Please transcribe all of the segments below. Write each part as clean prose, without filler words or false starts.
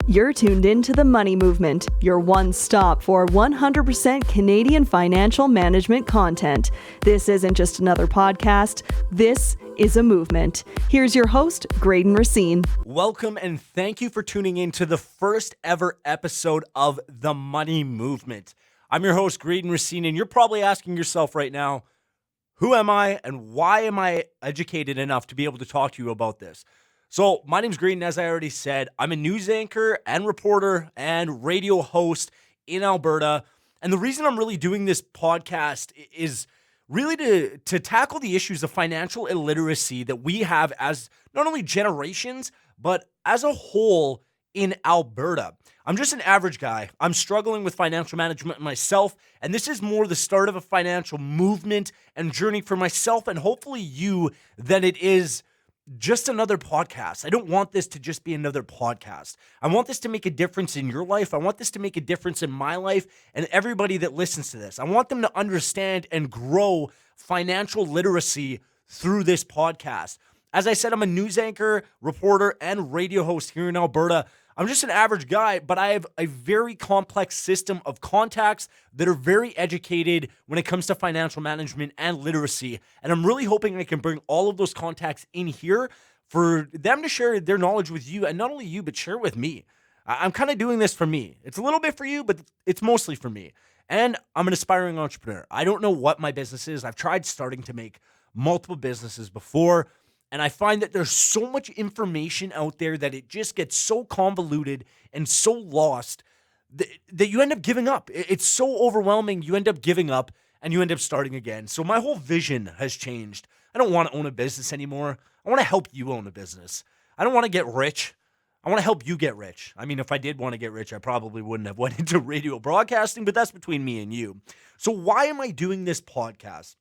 You're tuned in to The Money Movement, your one stop for 100% Canadian financial management content. This isn't just another podcast, this is a movement. Here's your host, Graydon Racine. Welcome and thank you for tuning in to the first ever episode of The Money Movement. I'm your host, Graydon Racine, and you're probably asking yourself right now, who am I and why am I educated enough to be able to talk to you about this? So my name's Graydon, as I already said. I'm a news anchor and reporter and radio host in Alberta. And the reason I'm really doing this podcast is really to tackle the issues of financial illiteracy that we have as not only generations, but as a whole in Alberta. I'm just an average guy. I'm struggling with financial management myself, and this is more the start of a financial movement and journey for myself and hopefully you than it is just another podcast. I don't want this to just be another podcast. I want this to make a difference in your life. I want this to make a difference in my life and everybody that listens to this. I want them to understand and grow financial literacy through this podcast. As I said, I'm a news anchor, reporter, and radio host here in Alberta. I'm just an average guy, but I have a very complex system of contacts that are very educated when it comes to financial management and literacy. And I'm really hoping I can bring all of those contacts in here for them to share their knowledge with you, and not only you, but share with me. I'm kind of doing this for me. It's a little bit for you, but it's mostly for me. And I'm an aspiring entrepreneur. I don't know what my business is. I've tried starting to make multiple businesses before, and I find that there's so much information out there that it just gets so convoluted and so lost that you end up giving up. It's so overwhelming, you end up giving up and you end up starting again. So my whole vision has changed. I don't want to own a business anymore. I want to help you own a business. I don't want to get rich. I want to help you get rich. I mean, if I did want to get rich, I probably wouldn't have went into radio broadcasting, but that's between me and you. So why am I doing this podcast?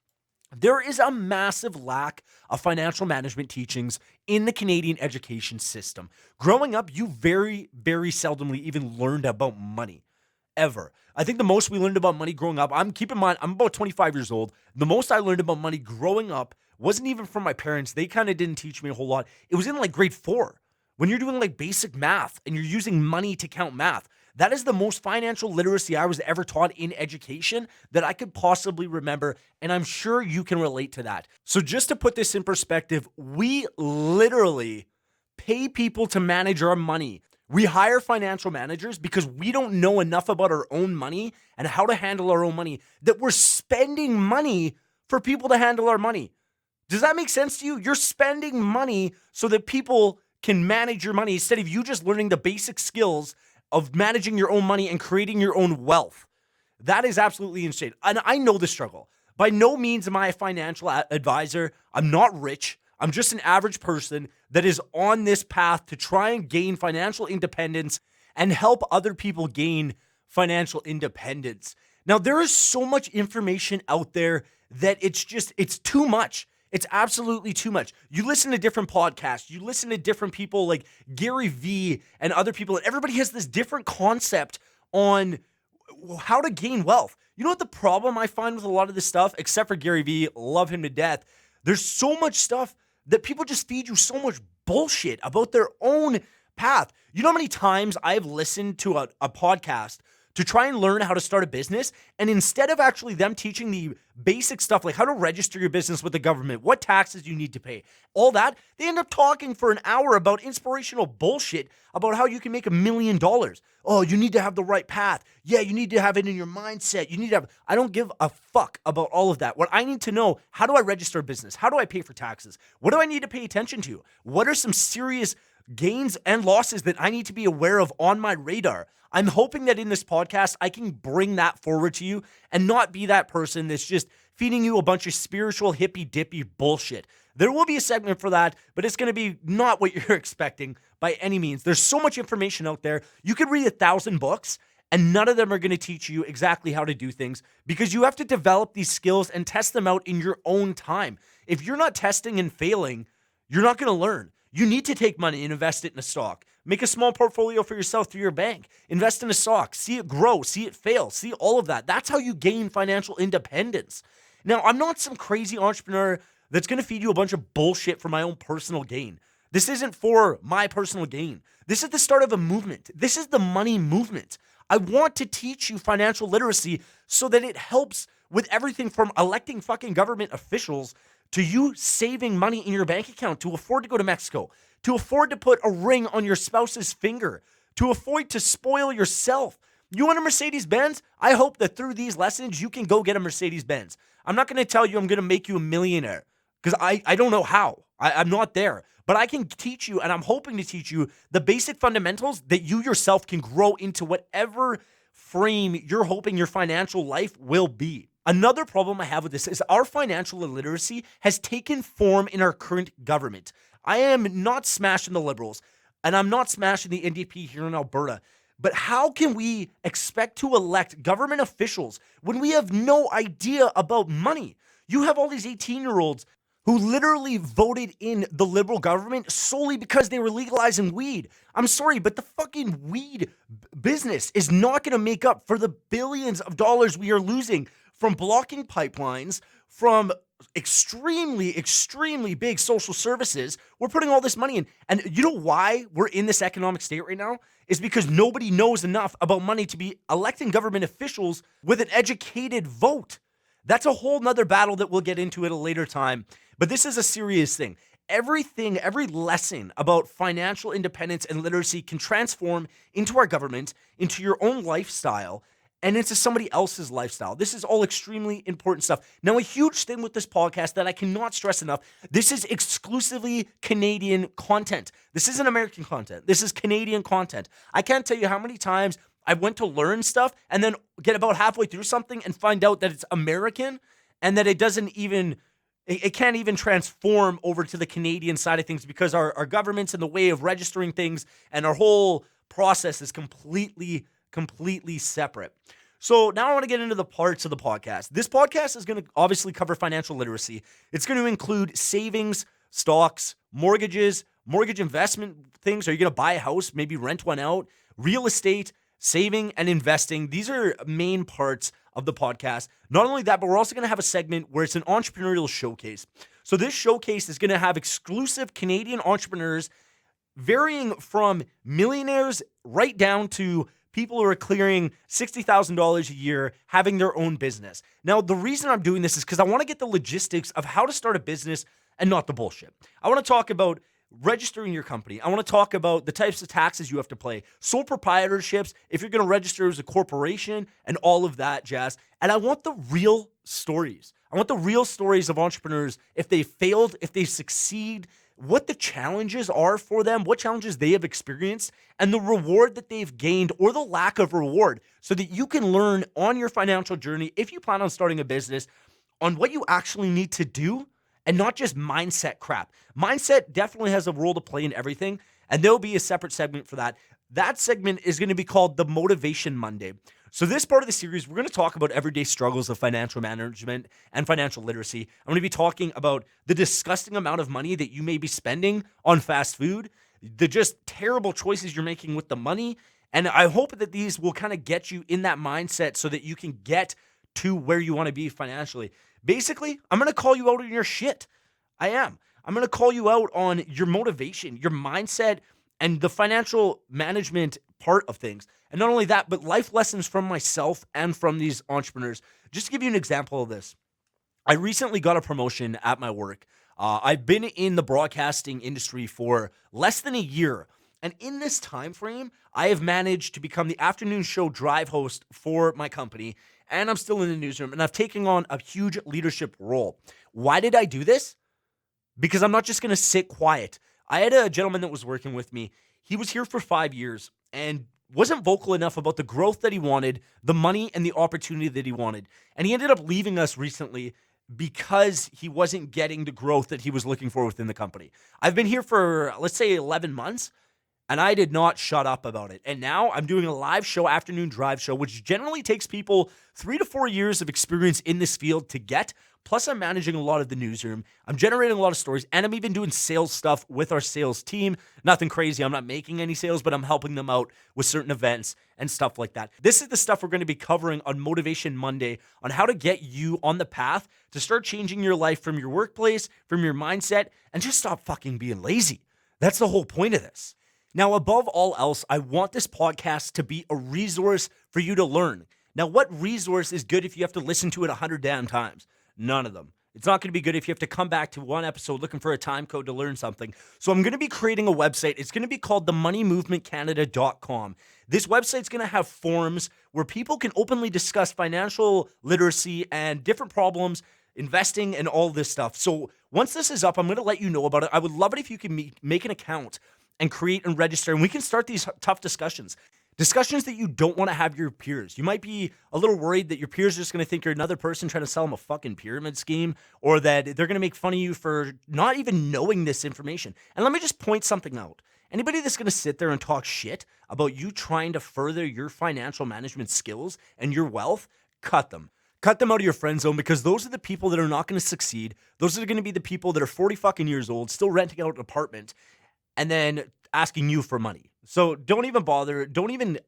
There is a massive lack of financial management teachings in the Canadian education system. Growing up, you very, very seldomly even learned about money, ever. I think the most we learned about money growing up, keep in mind, I'm about 25 years old. The most I learned about money growing up wasn't even from my parents. They kind of didn't teach me a whole lot. It was in like grade 4. When you're doing like basic math and you're using money to count math. That is the most financial literacy I was ever taught in education that I could possibly remember, and I'm sure you can relate to that. So just to put this in perspective, we literally pay people to manage our money. We hire financial managers because we don't know enough about our own money and how to handle our own money, that we're spending money for people to handle our money. Does that make sense to you? You're spending money so that people can manage your money instead of you just learning the basic skills of managing your own money and creating your own wealth. That is absolutely insane. And I know the struggle. By no means am I a financial advisor. I'm not rich. I'm just an average person that is on this path to try and gain financial independence and help other people gain financial independence. Now, there is so much information out there that it's too much. It's absolutely too much. You listen to different podcasts. You listen to different people like Gary Vee and other people, and everybody has this different concept on how to gain wealth. You know what the problem I find with a lot of this stuff, except for Gary Vee, love him to death, there's so much stuff that people just feed you so much bullshit about their own path. You know how many times I've listened to a podcast to try and learn how to start a business, and instead of actually them teaching the basic stuff like how to register your business with the government, what taxes you need to pay, all that, they end up talking for an hour about inspirational bullshit about how you can make $1 million. Oh, you need to have the right path. Yeah, you need to have it in your mindset. I don't give a fuck about all of that. What I need to know, how do I register a business? How do I pay for taxes? What do I need to pay attention to? What are some serious gains and losses that I need to be aware of on my radar? I'm hoping that in this podcast, I can bring that forward to you and not be that person that's just feeding you a bunch of spiritual hippy-dippy bullshit. There will be a segment for that, but it's going to be not what you're expecting by any means. There's so much information out there. You could read 1,000 books, and none of them are going to teach you exactly how to do things because you have to develop these skills and test them out in your own time. If you're not testing and failing, you're not going to learn. You need to take money and invest it in a stock. Make a small portfolio for yourself through your bank. Invest in a stock. See it grow. See it fail. See all of that. That's how you gain financial independence. Now, I'm not some crazy entrepreneur that's going to feed you a bunch of bullshit for my own personal gain. This isn't for my personal gain. This is the start of a movement. This is the money movement. I want to teach you financial literacy so that it helps with everything from electing fucking government officials to you saving money in your bank account to afford to go to Mexico, to afford to put a ring on your spouse's finger, to avoid to spoil yourself. You want a Mercedes-Benz? I hope that through these lessons, you can go get a Mercedes-Benz. I'm not going to tell you I'm going to make you a millionaire because I don't know how. I'm not there. But I can teach you, and I'm hoping to teach you, the basic fundamentals that you yourself can grow into whatever frame you're hoping your financial life will be. Another problem I have with this is our financial illiteracy has taken form in our current government. I am not smashing the Liberals, and I'm not smashing the NDP here in Alberta. But how can we expect to elect government officials when we have no idea about money? You have all these 18-year-olds who literally voted in the Liberal government solely because they were legalizing weed. I'm sorry, but the fucking weed business is not going to make up for the billions of dollars we are losing from blocking pipelines, from extremely, extremely big social services. We're putting all this money in. And you know why we're in this economic state right now? Is because nobody knows enough about money to be electing government officials with an educated vote. That's a whole nother battle that we'll get into at a later time. But this is a serious thing. Everything, every lesson about financial independence and literacy can transform into our government, into your own lifestyle, and into somebody else's lifestyle. This is all extremely important stuff. Now, a huge thing with this podcast that I cannot stress enough, this is exclusively Canadian content. This isn't American content. This is Canadian content. I can't tell you how many times I went to learn stuff and then get about halfway through something and find out that it's American and that it can't even transform over to the Canadian side of things because our government's in the way of registering things and our whole process is completely separate. So now I want to get into the parts of the podcast. This podcast is going to obviously cover financial literacy. It's going to include savings, stocks, mortgages, mortgage investment things. Are you going to buy a house, maybe rent one out, real estate, saving and investing? These are main parts of the podcast. Not only that, but we're also going to have a segment where it's an entrepreneurial showcase. So this showcase is going to have exclusive Canadian entrepreneurs varying from millionaires right down to people who are clearing $60,000 a year, having their own business. Now, the reason I'm doing this is because I want to get the logistics of how to start a business and not the bullshit. I want to talk about registering your company. I want to talk about the types of taxes you have to pay, sole proprietorships, if you're going to register as a corporation, and all of that jazz. And I want the real stories. I want the real stories of entrepreneurs, if they failed, if they succeed, what the challenges are for them, what challenges they have experienced, and the reward that they've gained or the lack of reward, so that you can learn on your financial journey, if you plan on starting a business, on what you actually need to do and not just mindset crap. Mindset definitely has a role to play in everything, and there'll be a separate segment for that. That segment is going to be called the Motivation Monday. So this part of the series, we're going to talk about everyday struggles of financial management and financial literacy. I'm going to be talking about the disgusting amount of money that you may be spending on fast food, the just terrible choices you're making with the money. And I hope that these will kind of get you in that mindset so that you can get to where you want to be financially. Basically, I'm going to call you out on your shit. I am. I'm going to call you out on your motivation, your mindset, and the financial management part of things. And not only that, but life lessons from myself and from these entrepreneurs. Just to give you an example of this, I recently got a promotion at my work. I've been in the broadcasting industry for less than a year. And in this time frame, I have managed to become the afternoon show drive host for my company. And I'm still in the newsroom. And I've taken on a huge leadership role. Why did I do this? Because I'm not just going to sit quiet. I had a gentleman that was working with me. He was here for 5 years and wasn't vocal enough about the growth that he wanted, the money and the opportunity that he wanted. And he ended up leaving us recently because he wasn't getting the growth that he was looking for within the company. I've been here for, let's say, 11 months, and I did not shut up about it. And now I'm doing a live show, afternoon drive show, which generally takes people 3 to 4 years of experience in this field to get. Plus, I'm managing a lot of the newsroom. I'm generating a lot of stories, and I'm even doing sales stuff with our sales team. Nothing crazy. I'm not making any sales, but I'm helping them out with certain events and stuff like that. This is the stuff we're going to be covering on Motivation Monday, on how to get you on the path to start changing your life from your workplace, from your mindset, and just stop fucking being lazy. That's the whole point of this. Now, above all else, I want this podcast to be a resource for you to learn. Now, what resource is good if you have to listen to it 100 damn times? None of them. It's not going to be good if you have to come back to one episode looking for a time code to learn something. So I'm going to be creating a website. It's going to be called themoneymovementcanada.com. This website's going to have forums where people can openly discuss financial literacy and different problems, investing, and all this stuff. So once this is up, I'm going to let you know about it. I would love it if you can make an account and create and register, and we can start these tough discussions. Discussions that you don't want to have your peers. You might be a little worried that your peers are just going to think you're another person trying to sell them a fucking pyramid scheme, or that they're going to make fun of you for not even knowing this information. And let me just point something out. Anybody that's going to sit there and talk shit about you trying to further your financial management skills and your wealth, cut them. Cut them out of your friend zone, because those are the people that are not going to succeed. Those are going to be the people that are 40 fucking years old, still renting out an apartment, and then asking you for money. So don't even bother. Don't even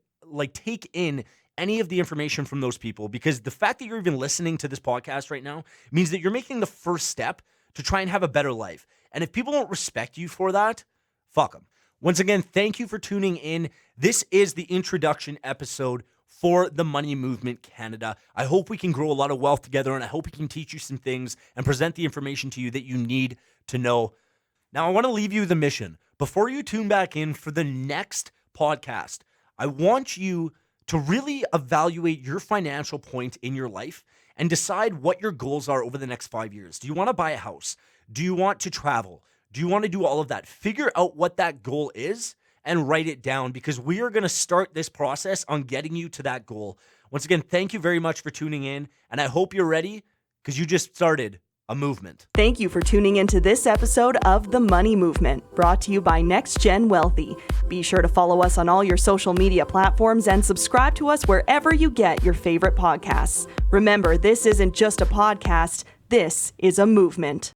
take in any of the information from those people, because the fact that you're even listening to this podcast right now means that you're making the first step to try and have a better life. And if people don't respect you for that, fuck them. Once again, thank you for tuning in. This is the introduction episode for the Money Movement Canada. I hope we can grow a lot of wealth together, and I hope we can teach you some things and present the information to you that you need to know. Now, I want to leave you with a mission. Before you tune back in for the next podcast, I want you to really evaluate your financial point in your life and decide what your goals are over the next 5 years. Do you want to buy a house? Do you want to travel? Do you want to do all of that? Figure out what that goal is and write it down, because we are going to start this process on getting you to that goal. Once again, thank you very much for tuning in, and I hope you're ready, because you just started a movement. Thank you for tuning into this episode of The Money Movement, brought to you by Next Gen Wealthy. Be sure to follow us on all your social media platforms and subscribe to us wherever you get your favorite podcasts. Remember, this isn't just a podcast, this is a movement.